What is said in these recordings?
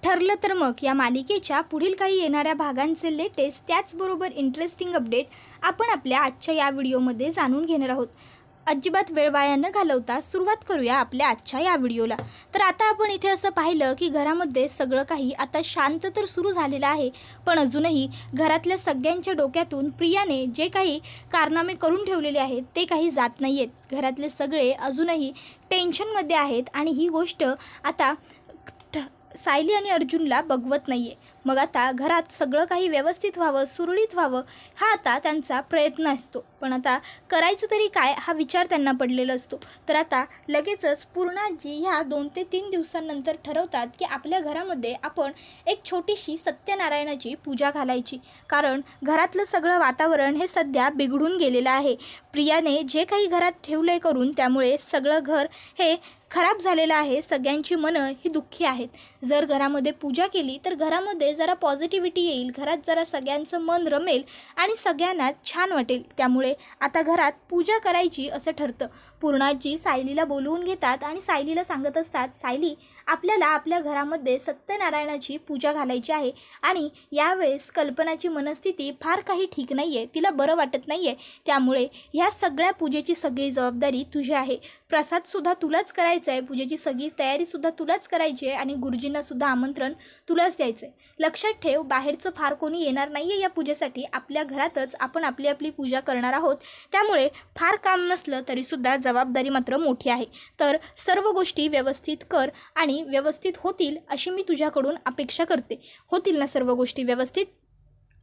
ठरलं तर मग या मालिकेच्या पुढील काही येणाऱ्या भागांचे लेटेस्ट त्याचबरोबर इंटरेस्टिंग अपडेट आपण आपल्या आजच्या या व्हिडिओमध्ये जाणून घेणार आहोत। अजिबात वेळ वाया न घालवता सुरुवात करूया आपल्या आजच्या या व्हिडिओला। तर आता आपण इथे असं पाहिलं की घरामध्ये सगळं काही आता शांत तर सुरू झालेलं आहे, पण अजूनही घरातल्या सगळ्यांच्या डोक्यातून प्रियाने जे काही कारनामे करून ठेवलेले आहेत ते काही जात नाही आहेत। घरातले सगळे अजूनही टेन्शनमध्ये आहेत आणि ही गोष्ट आता सायली आणि अर्जुनला बघवत नाही आहे। मग आता घरात सगळं काही व्यवस्थित व्हावं, सुरळीत व्हावं हा आता त्यांचा प्रयत्न असतो, पण आता करायचं तरी काय हा विचार त्यांना पडलेला असतो। तर आता लगेचच पूर्णाजी ह्या 2 ते 3 दिवसांनंतर ठरवतात की आपल्या घरामध्ये आपण एक छोटीशी सत्यनारायणाची पूजा घालायची, कारण घरातलं सगळं वातावरण हे सध्या बिघडून गेलेलं आहे। प्रियाने जे काही घरात ठेवलंय करून त्यामुळे सगळं घर हे खराब झालेलं आहे, सगळ्यांची मनं ही दुःखी आहेत। जर घरामध्ये पूजा केली तर घरामध्ये जरा पॉझिटिव्हिटी येईल, घरात जरा सगळ्यांचं मन रमेल आणि सगळ्यांना छान वाटेल। त्यामुळे आता घरात पूजा करायची असं ठरतं। पूर्णाजी सायलीला बोलवून घेतात आणि सायलीला सांगत असतात, सायली आपल्याला आपल्या घरामध्ये सत्यनारायणाची पूजा घालायची आहे आणि यावेळेस कल्पनाची मनस्थिती फार काही ठीक नाही आहे, तिला बरं वाटत नाही आहे, त्यामुळे ह्या सगळ्या पूजेची सगळी जबाबदारी तुझी आहे। प्रसादसुद्धा तुलाच करायचं आहे, पूजेची सगळी तयारीसुद्धा तुलाच करायची आहे आणि गुरुजींनासुद्धा आमंत्रण तुलाच द्यायचं आहे। लक्षात ठेव, बाहेरचं फार कोणी येणार नाही आहे या पूजेसाठी, आपल्या घरातच आपण आपली आपली पूजा करणार आहोत, त्यामुळे फार काम नसलं तरीसुद्धा जबाबदारी मात्र मोठी आहे। तर सर्व गोष्टी व्यवस्थित कर आणि व्यवस्थित होतील अशी मी तुझ्याकडून अपेक्षा करते। होतील ना सर्व गोष्टी व्यवस्थित?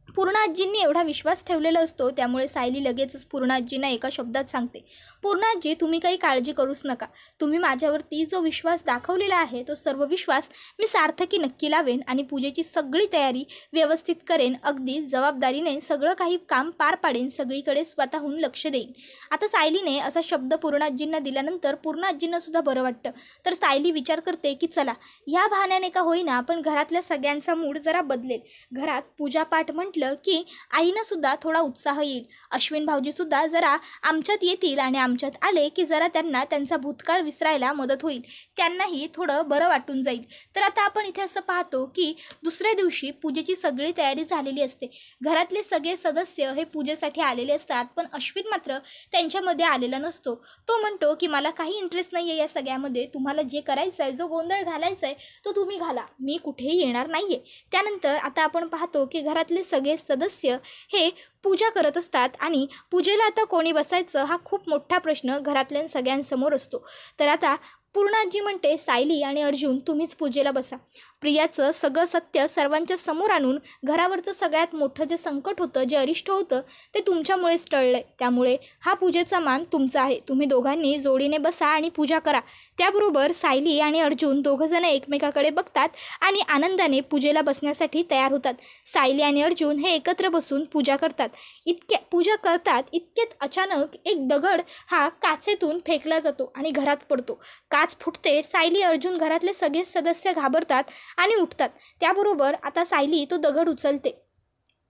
पूर्णाजींनी एवढा विश्वास ठेवलेला असतो, त्यामुळे सायली लगेचच पूर्णाजींना एका शब्दात सांगते, पूर्णाजी तुम्ही काही काळजी करूच नका, तुम्ही माझ्यावरती जो विश्वास दाखवलेला आहे तो सर्व विश्वास मी सार्थकी नक्की लावेन आणि पूजेची सगळी तयारी व्यवस्थित करेन, अगदी जबाबदारीने सगळं काही काम पार पाडेन, सगळीकडे स्वतःहून लक्ष देईन। आता सायलीने असा शब्द पूर्णाजींना दिल्यानंतर पूर्णाजींना सुद्धा बरं वाटतं। तर सायली विचार करते की चला ह्या बहाण्याने का होईना आपण घरातल्या सगळ्यांचा मूड जरा बदलेल, घरात पूजापाठ म्हटलं की आईना सुद्धा थोडा उत्साह येईल, अश्विन भाऊजी सुद्धा जरा आमच्यात येतील आणि आमच्यात आले की जरा त्यांना त्यांचा भूतकाळ विसरायला मदत होईल, त्यांनाही थोडं बरं वाटून जाईल। तर आता आपण इथे असं पाहतो की दुसऱ्या दिवशी पूजेची सगळी तयारी झालेली असते, घरातले सगळे सदस्य हे पूजेसाठी आलेले असतात, पण अश्विन मात्र त्यांच्यामध्ये आलेला नसतो। तो म्हणतो की मला काही इंटरेस्ट नाही आहे या सगळ्यामध्ये, तुम्हाला जे करायचं आहे, जो गोंधळ घालायचा आहे तो तुम्ही घाला, मी कुठेही येणार नाही आहे। त्यानंतर आता आपण पाहतो की घरातले सगळे सदस्य हे पूजा करत असतात आणि पूजेला आता कोणी बसायचं हा खूप मोठा प्रश्न घरातल्या सगळ्यांसमोर असतो। तर आता पूर्णाजी म्हणते, सायली आणि अर्जुन तुम्हीच पूजेला बसा, प्रियाचं सगळं सत्य सर्वांच्या समोर आणून घरावरचं सगळ्यात मोठं जे संकट होतं, जे अरिष्ट होतं ते तुमच्यामुळेच टळलं आहे, त्यामुळे हा पूजेचा मान तुमचा आहे, तुम्ही दोघांनी जोडीने बसा आणि पूजा करा। त्याबरोबर सायली आणि अर्जुन दोघंजण एकमेकाकडे बघतात आणि आनंदाने पूजेला बसण्यासाठी तयार होतात। सायली आणि अर्जुन हे एकत्र बसून पूजा करतात, इतक्यात अचानक एक दगड हा काचेतून फेकला जातो आणि घरात पडतो, काच फुटते, सायली अर्जुन घरातले सगळे सदस्य घाबरतात आणि उठतात। त्याबरोबर आता सायली तो दगड उचलते,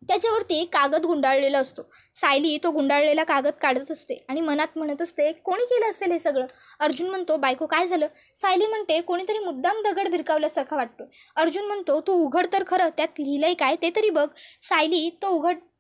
त्याच्यावरती कागद गुंडाळलेला असतो, सायली तो गुंडाळलेला कागद काढत असते आणि मनात म्हणत असते कोणी केलं असेल हे सगळं? अर्जुन म्हणतो, बायको काय झालं? सायली म्हणते, कोणीतरी मुद्दाम दगड भिरकावल्यासारखा वाटतो। अर्जुन म्हणतो, तू उघड तर खरं, त्यात लिहिलंय काय ते तरी बघ। सायली तो उघडते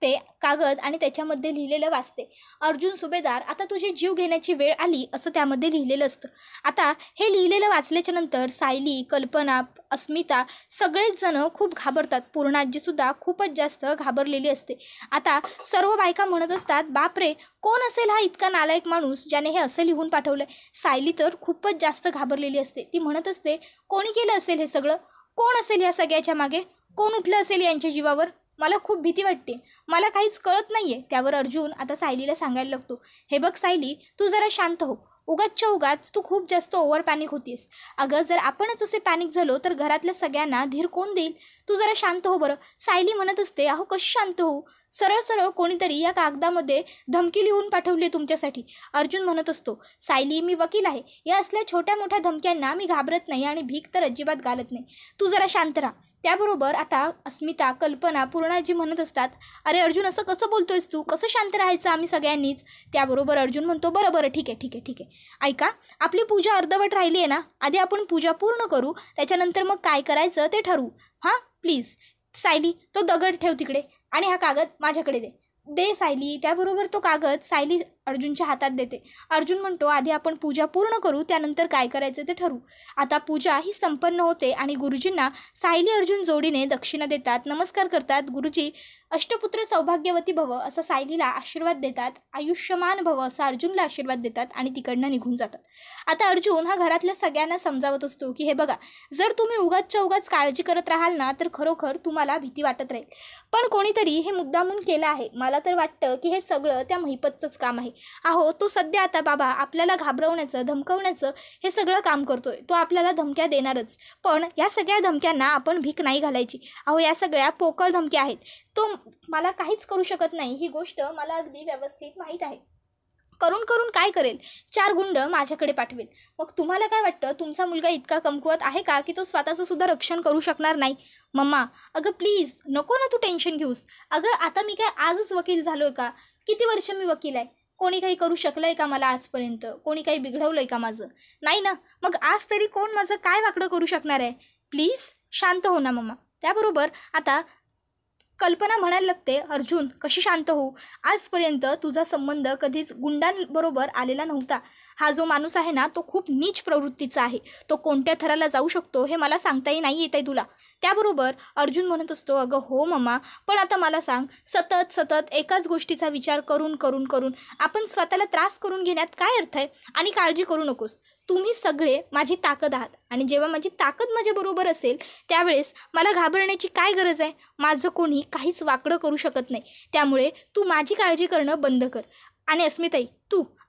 कागद आणि त्याच्यामध्ये लिहिलेलं वाचते, अर्जुन सुभेदार आता तुझी जीव घेण्याची वेळ आली असं त्यामध्ये लिहिलेलं असतं। आता हे लिहिलेलं वाचल्याच्या नंतर सायली, कल्पना, अस्मिता सगळेच जण खूप घाबरतात, पूर्णाजी सुद्धा खूपच जास्त घाबरलेली असते। आता सर्व बायका म्हणत असतात, बापरे कोण असेल हा इतका नालायक माणूस ज्याने हे असं लिहून पाठवलंय? सायली तर खूपच जास्त घाबरलेली असते, ती म्हणत असते कोणी केलं असेल हे सगळं? कोण असेल या सगळ्याच्या मागे? कोण उठलं असेल यांच्या जीवावर? मला खूप भीती वाटते, मला काहीच कळत नाही आहे। त्यावर अर्जुन आता सायलीला सांगायला लागतो, हे बघ सायली तू जरा शांत हो, उगाच तू खूप जास्त ओव्हर पॅनिक होतीस, अगं जर आपणच असे पॅनिक झालो तर घरातल्या सगळ्यांना धीर कोण देईल? तू जरा शांत हो बरं। सायली म्हणत असते, अहो कशी शांत होऊ, सरळ सरळ कोणीतरी या कागदामध्ये धमकी लिहून पाठवली तुमच्यासाठी। अर्जुन म्हणत असतो, सायली मी वकील आहे, या असल्या छोट्या मोठ्या धमक्यांना मी घाबरत नाही आणि भीक तर अजिबात घालत नाही, तू जरा शांत राहा। त्याबरोबर आता अस्मिता, कल्पना, पूर्णाजी म्हणत असतात, अरे अर्जुन असं कसं बोलतोयस तू, कसं शांत राहायचं आम्ही सगळ्यांनीच? त्याबरोबर अर्जुन म्हणतो, बरं ठीक आहे, ऐका, आपली पूजा अर्धवट राहिली आहे ना, आधी आपण पूजा पूर्ण करू, त्याच्यानंतर मग काय करायचं ते ठरवू. हां प्लीज. सायली, तो दगड ठेव तिकडे आणि हा कागद माझ्याकडे दे सायली. त्याबरोबर तो कागद सायली अर्जुनच्या हातात देते. अर्जुन म्हणतो, आधी आपण पूजा पूर्ण करू, त्यानंतर काय करायचं ते ठरवू. आता पूजा ही संपन्न होते आणि गुरुजींना सायली अर्जुन जोडीने दक्षिणा देतात, नमस्कार करतात. गुरुजी अष्टपुत्र सौभाग्यवती भव असा सायलीला आशीर्वाद देतात, आयुष्यमान भव असा अर्जुनला आशीर्वाद देतात आणि तिकडनं निघून जातात. आता अर्जुन हा घरातल्या सगळ्यांना समजावत असतो की हे बघा, जर तुम्ही उगाचच्या उगाच काळजी करत राहाल ना तर खरोखर तुम्हाला भीती वाटत राहील. पण कोणीतरी हे मुद्दामून केलं आहे. मला तर वाटतं की हे सगळं त्या महिपतचंच काम आहे. अहो, तो सध्या आता बाबा आपल्याला घाबरवण्याचं, धमकवण्याचं हे सगळं काम करतोय. तो आपल्याला धमक्या देणारच, पण या सगळ्या धमक्यांना आपण भीक नाही घालायची. अहो, या सगळ्या पोकळ धमक्या आहेत. तो मला काहीच करू शकत नाही, ही गोष्ट मला अगदी व्यवस्थित माहीत आहे. करून करून काय करेल, 4 गुंड माझ्याकडे पाठवेल. मग तुम्हाला काय वाटतं, तुमचा मुलगा इतका कमकुवत आहे का की तो स्वतःचं सुद्धा रक्षण करू शकणार नाही? मम्मा, अगं प्लीज नको ना तू टेन्शन घेऊस. अगं आता मी काय आजच वकील झालोय का? किती वर्ष मी वकील आहे. कोणी काही करू शकलंय का मला आजपर्यंत? कोणी काही बिघडवलंय का माझं? नाही ना. मग आज तरी कोण माझं काय वाकडं करू शकणार आहे? प्लीज शांत हो ना मम्मा. त्याबरोबर आता कल्पना म्हणायला लागते, अर्जुन कशी शांत होऊ? आजपर्यंत तुझा संबंध कधीच गुंडांबरोबर आलेला नव्हता. हा जो माणूस आहे ना तो खूप नीच प्रवृत्तीचा आहे. तो कोणत्या थराला जाऊ शकतो हे मला सांगताही नाही येत आहे तुला. त्याबरोबर अर्जुन म्हणत असतो, अगं हो मम्मा, पण आता मला सांग, सतत एकाच गोष्टीचा विचार करून करून करून आपण स्वतःला त्रास करून घेण्यात काय अर्थ आहे? आणि काळजी करू नकोस, तुम्ही सगळे माझी ताकद आहात आणि जेव्हा माझी ताकद माझ्याबरोबर असेल त्यावेळेस मला घाबरण्याची काय गरज आहे? माझं कोणी काहीच वाकडं करू शकत नाही. त्यामुळे तू माझी काळजी करणं बंद कर. आणि अस्मिताई,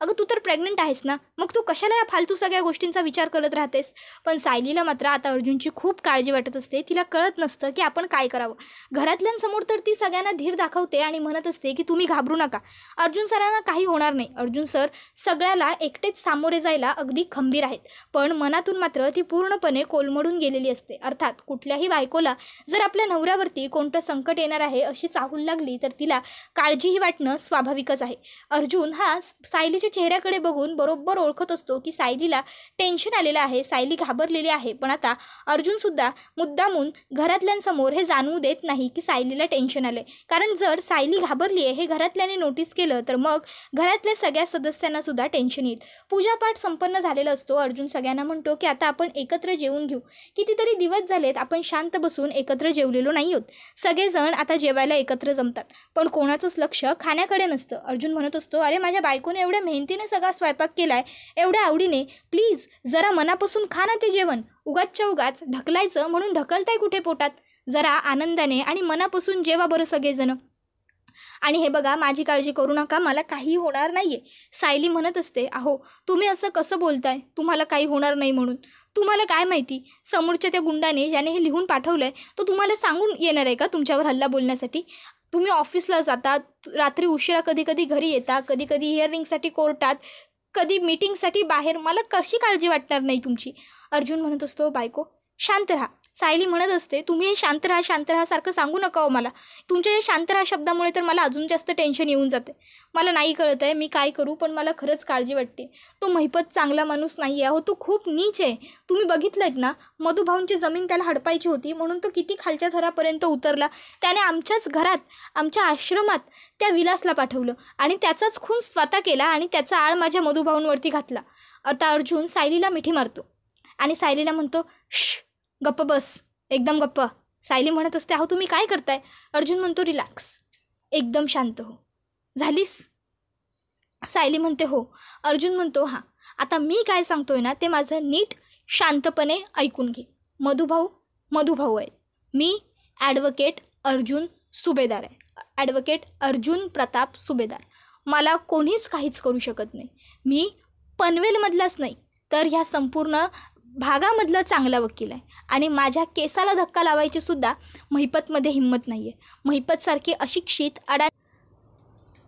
अगं तू तर प्रेग्नंट आहेस ना, मग तू कशाला या फालतू सगळ्या गोष्टींचा विचार करत राहतेस? पण सायलीला मात्र आता अर्जुनची खूप काळजी वाटत असते. तिला कळत नसतं की आपण काय करावं. घरातल्यांसमोर तर ती सगळ्यांना धीर दाखवते आणि म्हणत असते की तुम्ही घाबरू नका, अर्जुन सरांना काही होणार नाही. अर्जुन सर सगळ्याला एकटेच सामोरे जायला अगदी खंबीर आहेत, पण मनातून मात्र ती पूर्णपणे कोलमडून गेलेली असते. अर्थात कुठल्याही बायकोला जर आपल्या नवऱ्यावरती कोणतं संकट येणार आहे अशी चाहूल लागली तर तिला काळजीही वाटणं स्वाभाविकच आहे. अर्जुन हा सायलीच्या चेहऱ्याकडे बघून बरोबर ओळखत असतो की सायलीला टेन्शन आलेलं आहे, सायली घाबरलेली आहे. पण आता अर्जुनसुद्धा मुद्दामून घरातल्यांसमोर हे जाणवू देत नाही की सायलीला टेन्शन आलं आहे. कारण जर सायली घाबरली आहे हे घरातल्याने नोटीस केलं तर मग घरातल्या सगळ्या सदस्यांनासुद्धा टेन्शन येईल. पूजापाठ संपन्न झालेला असतो. अर्जुन सगळ्यांना म्हणतो की आता आपण एकत्र जेवून घेऊ. कितीतरी दिवस झालेत आपण शांत बसून एकत्र जेवलेलो नाही आहोत. सगळेजण आता जेवायला एकत्र जमतात, पण कोणाचंच लक्ष खाण्याकडे नसतं. अर्जुन म्हणत असतो, अरे माझ्या बायकोने एवढ्या मेहनतीने सगळा स्वयंपाक केलाय, एवढ्या आवडीने, प्लीज जरा मनापासून खा ना ते जेवण. उगाचच्या उगाच ढकलायचं म्हणून ढकलताय कुठे पोटात? जरा आनंदाने आणि मनापासून जेवा बरं सगळेजण. आणि हे बघा, माझी काळजी करू नका, मला काही होणार नाही आहे. सायली म्हणत असते, अहो तुम्ही असं कसं बोलताय, तुम्हाला काही होणार नाही म्हणून? तुम्हाला काय माहिती, समोरच्या त्या गुंडाने ज्याने हे लिहून पाठवलं आहे तो तुम्हाला सांगून येणार आहे का तुमच्यावर हल्ला बोलण्यासाठी? तुम्ही ऑफिसला जाता, रात्री उशिरा कधी कधी घरी येता, कधी कधी हिअरिंगसाठी कोर्टात, कधी मीटिंगसाठी बाहेर. मला कशी काळजी वाटणार नाही तुमची? अर्जुन म्हणत असतो, बायको शांत राहा. सायली म्हणत असते, तुम्ही हे शांत राहा सारखं सांगू नका हो मला. तुमच्या या शांत राहा शब्दामुळे तर मला अजून जास्त टेन्शन येऊन जाते. मला नाही कळत आहे मी काय करू, पण मला खरंच काळजी वाटते. तो महिपत चांगला माणूस नाही आहे. हो, तो खूप नीच आहे. तुम्ही बघितलं ना, मधुभाऊंची जमीन त्याला हडपायची होती म्हणून तो किती खालच्या थरापर्यंत उतरला. त्याने आमच्याच घरात, आमच्या आश्रमात त्या विलासला पाठवलं आणि त्याचाच खून स्वतः केला आणि त्याचा आळ माझ्या मधुभाऊंवरती घातला. आता अर्जुन सायलीला मिठी मारतो आणि सायलीला म्हणतो, श गप्प बस, एकदम गप्प. सायली म्हणत असते, अहो तुम्ही काय करताय? अर्जुन म्हणतो, रिलॅक्स, एकदम शांत हो. झालीस? सायली म्हणते, हो. अर्जुन म्हणतो, हां, आता मी काय सांगतोय ना ते माझं नीट शांतपणे ऐकून घे. मधुभाऊ आहे. मी ॲडव्होकेट अर्जुन सुभेदार आहे. ॲडव्होकेट अर्जुन प्रताप सुभेदार. मला कोणीच काहीच करू शकत नाही. मी पनवेलमधलाच नाही तर ह्या संपूर्ण भागामधला चांगला वकील आहे आणि माझ्या केसाला धक्का लावायची सुद्धा महिपतमध्ये हिंमत नाही आहे. महिपतसारखी अशिक्षित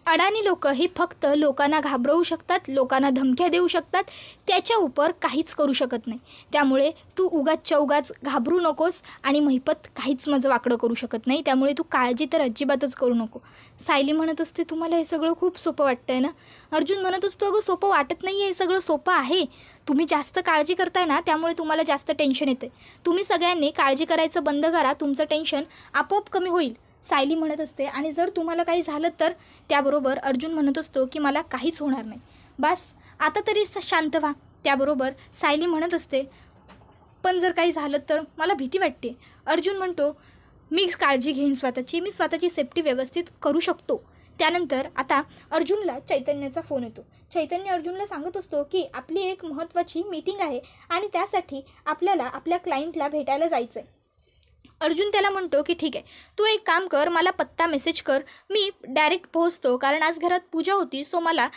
अडाणी लोक ही फक्त लोकांना घाबरवू शकतात, लोकांना धमक्या देऊ शकतात, त्याच्या उपर काहीच करू शकत नाही. त्यामुळे तू उगाचच्या उगाच घाबरू नकोस आणि महिपत काहीच माझं वाकडं करू शकत नाही. त्यामुळे तू काळजी तर अजिबातच करू नको. सायली म्हणत असते, तुम्हाला हे सगळं खूप सोपं वाटतं आहे ना. अर्जुन म्हणत असतो, अगं सोपं वाटत नाही आहे, हे सगळं सोपं आहे. तुम्ही जास्त काळजी करताय ना, त्यामुळे तुम्हाला जास्त टेन्शन येते. तुम्ही सगळ्यांनी काळजी करायचं बंद करा, तुमचं टेन्शन आपोआप कमी होईल, सायली म्हणत असते. आणि जर तुम्हाला काही झालं तर. त्याबरोबर अर्जुन म्हणत असतो की मला काहीच होणार नाही, बस आता तरी शांत व्हा. त्याबरोबर सायली म्हणत असते, पण जर काही झालं तर मला भीती वाटते. अर्जुन म्हणतो, मी काळजी घेईन स्वतःची, मी स्वतःची सेफ्टी व्यवस्थित करू शकतो. त्यानंतर आता अर्जुनला चैतन्याचा फोन येतो. चैतन्य अर्जुनला सांगत असतो की आपली एक महत्त्वाची मीटिंग आहे आणि त्यासाठी आपल्याला आपल्या क्लायंटला भेटायला जायचं आहे. अर्जुन त्याला म्हणतो की ठीक आहे, तू एक काम कर, मला पत्ता मेसेज कर, मी डायरेक्ट पोहोचतो, कारण आज घरात पूजा होती, सो मला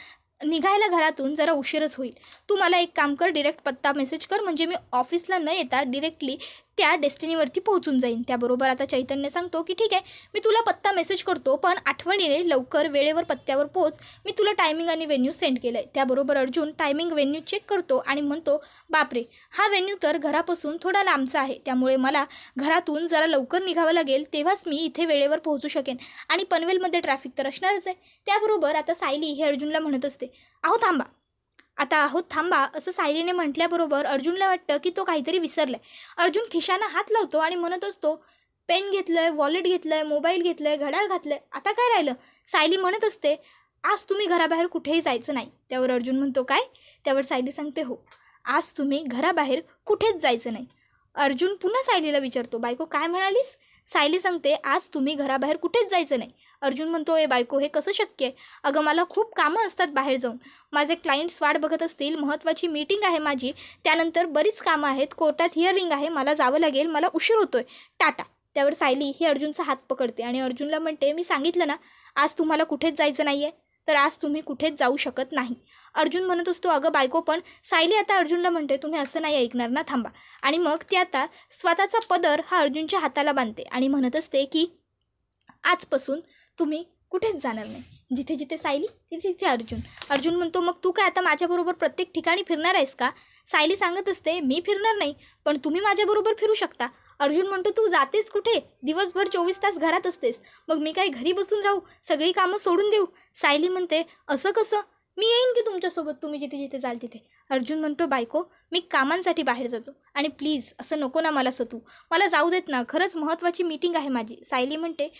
निघायला घरातून जरा उशीरच होईल. तू मला एक काम कर, डायरेक्ट पत्ता मेसेज कर, म्हणजे मी ऑफिसला न येता डिरेक्टली त्या डेस्टिनीवरती पोहोचून जाईन. त्याबरोबर आता चैतन्य सांगतो की ठीक आहे, मी तुला पत्ता मेसेज करतो, पण आठवणीने लवकर वेळेवर पत्त्यावर पोहोच, मी तुला टायमिंग आणि व्हेन्यू सेंड केलं आहे. त्याबरोबर अर्जुन टायमिंग व्हेन्यू चेक करतो आणि म्हणतो, बापरे, हा व्हेन्यू तर घरापासून थोडा लांबचा आहे, त्यामुळे मला घरातून जरा लवकर निघावं लागेल, तेव्हाच मी इथे वेळेवर पोहोचू शकेन, आणि पनवेलमध्ये ट्रॅफिक तर असणारच आहे. त्याबरोबर आता सायली हे अर्जुनला म्हणत असते, अहो थांबा असं सायलीने म्हटल्याबरोबर अर्जुनला वाटतं की तो काहीतरी विसरलाय. अर्जुन खिशाना हात लावतो आणि म्हणत असतो, पेन घेतलंय, वॉलेट घेतलंय, मोबाईल घेतलंय, घड्याळ घातलंय, आता काय राहिलं. सायली म्हणत असते, आज तुम्ही घराबाहेर कुठेही जायचं नाही. त्यावर अर्जुन म्हणतो, काय. त्यावर सायली सांगते, हो, आज तुम्ही घराबाहेर कुठेच जायचं नाही. अर्जुन पुन्हा सायलीला विचारतो, बायको काय म्हणालीस. सायली सांगते, आज तुम्ही घराबाहेर कुठेच जायचं नाही. अर्जुन म्हणतो, ए बायको, हे कसं शक्य आहे. अगं मला खूप कामं असतात बाहेर जाऊन, माझे क्लायंट्स वाट बघत असतील, महत्त्वाची मीटिंग आहे माझी, त्यानंतर बरीच कामं आहेत, कोर्टात हिअरिंग आहे, मला जावं लागेल, मला उशीर होतोय, टाटा. त्यावर सायली ही अर्जुनचा हात पकडते आणि अर्जुनला म्हणते, मी सांगितलं ना, आज तुम्हाला कुठेच जायचं नाही आहे, तर आज तुम्ही कुठेच जाऊ शकत नाही. अर्जुन म्हणत असतो, अगं बायको, पण सायली आता अर्जुनला म्हणते, तुम्ही असं नाही ऐकणार ना, थांबा. आणि मग ती आता स्वतःचा पदर हा अर्जुनच्या हाताला बांधते आणि म्हणत असते की आजपासून तुम्ही कुठेच जाणार नाही. जिथे जिथे सायली तिथे तिथे अर्जुन. अर्जुन म्हणतो, मग तू काय आता माझ्याबरोबर प्रत्येक ठिकाणी फिरणार आहेस का. सायली सांगत असते, मी फिरणार नाही, पण तुम्ही माझ्याबरोबर फिरू शकता. अर्जुन म्हणतो, तू जातेस कुठे, दिवसभर 24 तास घरात असतेस, मग मी काय घरी बसून राहू, सगळी कामं सोडून देऊ. सायली म्हणते, असं कसं, मी येईन की तुमच्यासोबत, तुम्ही जिथे जिथे जाल तिथे. अर्जुन म्हणतो, बायको, मी कामांसाठी बाहेर जातो आणि प्लीज असं नको ना मला सतू, मला जाऊ देत ना, खरंच महत्त्वाची मीटिंग आहे माझी. सायली म्हणते,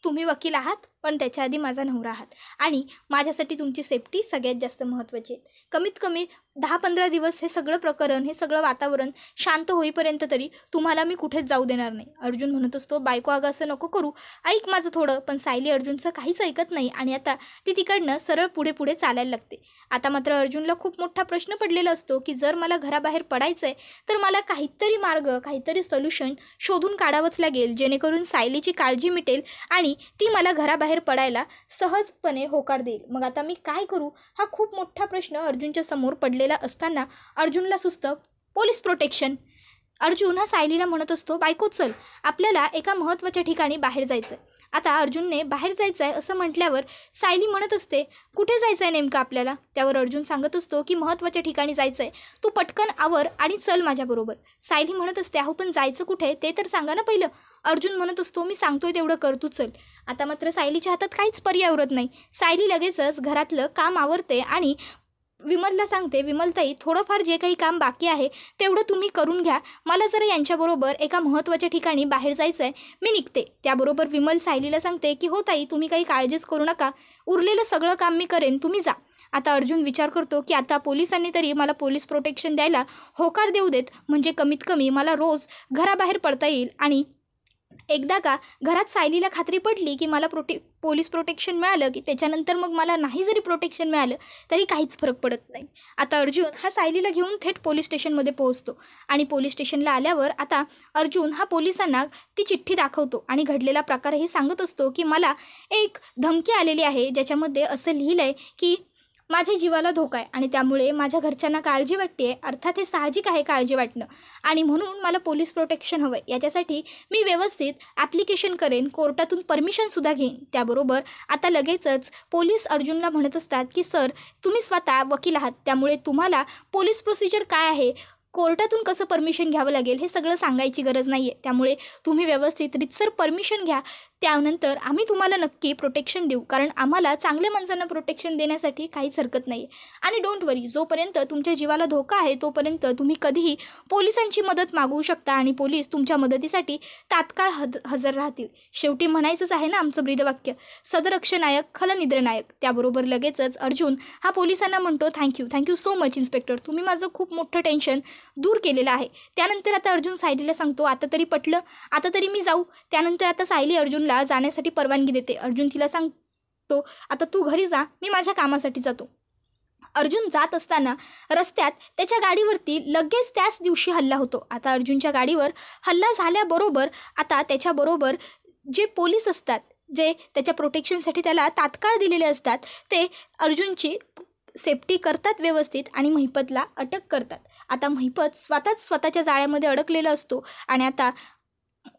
तुम्ही वकील आहात, पण त्याच्या आधी माझा नवरा आहात आणि माझ्यासाठी तुमची सेफ्टी सगळ्यात जास्त महत्त्वाची आहे. कमीत कमी 10-15 दिवस हे सगळं प्रकरण, हे सगळं वातावरण शांत होईपर्यंत तरी तुम्हाला मी कुठेच जाऊ देणार नाही. अर्जुन म्हणत असतो, बायको अगं असं नको करू, ऐक माझं थोडं. पण सायली अर्जुनचं काहीच ऐकत नाही आणि आता ती तिकडनं सरळ पुढे पुढे चालायला लागते. आता मात्र अर्जुनला खूप मोठा प्रश्न पडलेला असतो की जर मला घराबाहेर पडायचं आहे तर मला काहीतरी मार्ग, काहीतरी सोल्युशन शोधून काढावंच लागेल, जेणेकरून सायलीची काळजी मिटेल आणि ती मला घराबाहेर पडायला सहजपणे होकार देईल. मग आता मी काय करू, हा खूप मोठा प्रश्न अर्जुनच्या समोर पडलेला असताना अर्जुनला सुचतं पोलीस प्रोटेक्शन. अर्जुन हा सायलीला म्हणत असतो, बायको चल, आपल्याला एका महत्त्वाच्या ठिकाणी बाहेर जायचं आहे. आता अर्जुनने बाहेर जायचं आहे असं म्हटल्यावर सायली म्हणत असते, कुठे जायचं आहे नेमकं आपल्याला. त्यावर अर्जुन सांगत असतो की महत्त्वाच्या ठिकाणी जायचं आहे, तू पटकन आवर आणि चल माझ्याबरोबर. सायली म्हणत असते, अहो पण जायचं कुठे ते तर सांगा ना पहिलं. अर्जुन म्हणत असतो, मी सांगतोय तेवढं कर, तू चल. आता मात्र सायलीच्या हातात काहीच पर्याय उरत नाही. सायली लगेचच घरातलं काम आवरते आणि विमलला सांगते, विमलताई, थोडंफार जे काही काम बाकी आहे तेवढं तुम्ही करून घ्या, मला जरा यांच्याबरोबर एका महत्त्वाच्या ठिकाणी बाहेर जायचं आहे, मी निघते. त्याबरोबर विमल सायलीला सांगते की हो ताई, तुम्ही काही काळजीच करू नका, उरलेलं सगळं काम मी करेन, तुम्ही जा. आता अर्जुन विचार करतो की आता पोलिसांनी तरी मला पोलीस प्रोटेक्शन द्यायला होकार देऊ देत, म्हणजे कमीत कमी मला रोज घराबाहेर पडता येईल. आणि एकदा का घरात सायलीला खात्री पडली की मला पोलीस प्रोटेक्शन मिळालं की त्याच्यानंतर मग मला नाही जरी प्रोटेक्शन मिळालं तरी काहीच फरक पडत नाही. आता अर्जुन हा सायलीला घेऊन थेट पोलीस स्टेशनमध्ये पोहोचतो आणि पोलीस स्टेशनला आल्यावर आता अर्जुन हा पोलिसांना ती चिठ्ठी दाखवतो आणि घडलेला प्रकार हे सांगत असतो की मला एक धमकी आलेली आहे, ज्याच्यामध्ये असं लिहिलं आहे की माझ्या जीवाला धोका आहे आणि त्यामुळे माझ्या घरच्यांना काळजी वाटते आहे. अर्थात हे साहजिक आहे काळजी वाटणं आणि म्हणून मला पोलीस प्रोटेक्शन हवं आहे. याच्यासाठी मी व्यवस्थित ॲप्लिकेशन करेन, कोर्टातून परमिशनसुद्धा घेईन. त्याबरोबर आता लगेचच पोलीस अर्जुनला म्हणत असतात की सर तुम्ही स्वतः वकील आहात, त्यामुळे तुम्हाला पोलीस प्रोसिजर काय आहे, कोर्टातून कसं परमिशन घ्यावं लागेल हे सगळं सांगायची गरज नाही आहे. त्यामुळे तुम्ही व्यवस्थित रीतसर परमिशन घ्या, त्यानंतर आम्ही तुम्हाला नक्की प्रोटेक्शन देऊ, कारण आम्हाला चांगल्या माणसांना प्रोटेक्शन देण्यासाठी काहीच हरकत नाही आहे. आणि डोंट वरी, जोपर्यंत तुमच्या जीवाला धोका आहे तोपर्यंत तुम्ही कधीही पोलिसांची मदत मागवू शकता आणि पोलीस तुमच्या मदतीसाठी तात्काळ हजर राहतील. शेवटी म्हणायचंच आहे ना आमचं ब्रीदवाक्य, सदरक्षनायक खलनिद्रनायक. त्याबरोबर लगेचच अर्जुन हा पोलिसांना म्हणतो थँक्यू सो मच इन्स्पेक्टर, तुम्ही माझं खूप मोठं टेन्शन दूर केलेलं आहे. त्यानंतर आता अर्जुन सायलीला सांगतो आता तरी पटलं, आता तरी मी जाऊ. त्यानंतर आता सायली अर्जुनला जाण्यासाठी परवानगी देते. अर्जुन तिला सांगतो आता तू घरी जा, मी माझ्या कामासाठी जातो. अर्जुन जात असताना रस्त्यात त्याच्या गाडीवरती लगेच त्याच दिवशी हल्ला होतो. आता अर्जुनच्या गाडीवर हल्ला झाल्याबरोबर आता त्याच्याबरोबर जे पोलीस असतात, जे त्याच्या प्रोटेक्शनसाठी त्याला तात्काळ दिलेले असतात, ते अर्जुनची सेफ्टी करतात व्यवस्थित आणि महिपतला अटक करतात. आता महिपत स्वतःच्या जाळ्यामध्ये अडकलेला असतो आणि आता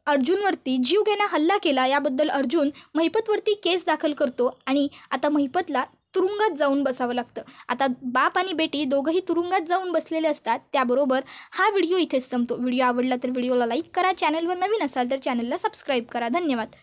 अर्जुनवरती जीवघेणा हल्ला केला याबद्दल अर्जुन महिपतवरती केस दाखल करतो आणि आता महिपतला तुरुंगात जाऊन बसावं लागतं. आता बाप आणि बेटी दोघंही तुरुंगात जाऊन बसलेले असतात. त्याबरोबर हा व्हिडिओ इथेच संपतो. व्हिडिओ आवडला तर व्हिडिओला लाईक करा, चॅनलवर नवीन असाल तर चॅनलला सबस्क्राईब करा. धन्यवाद.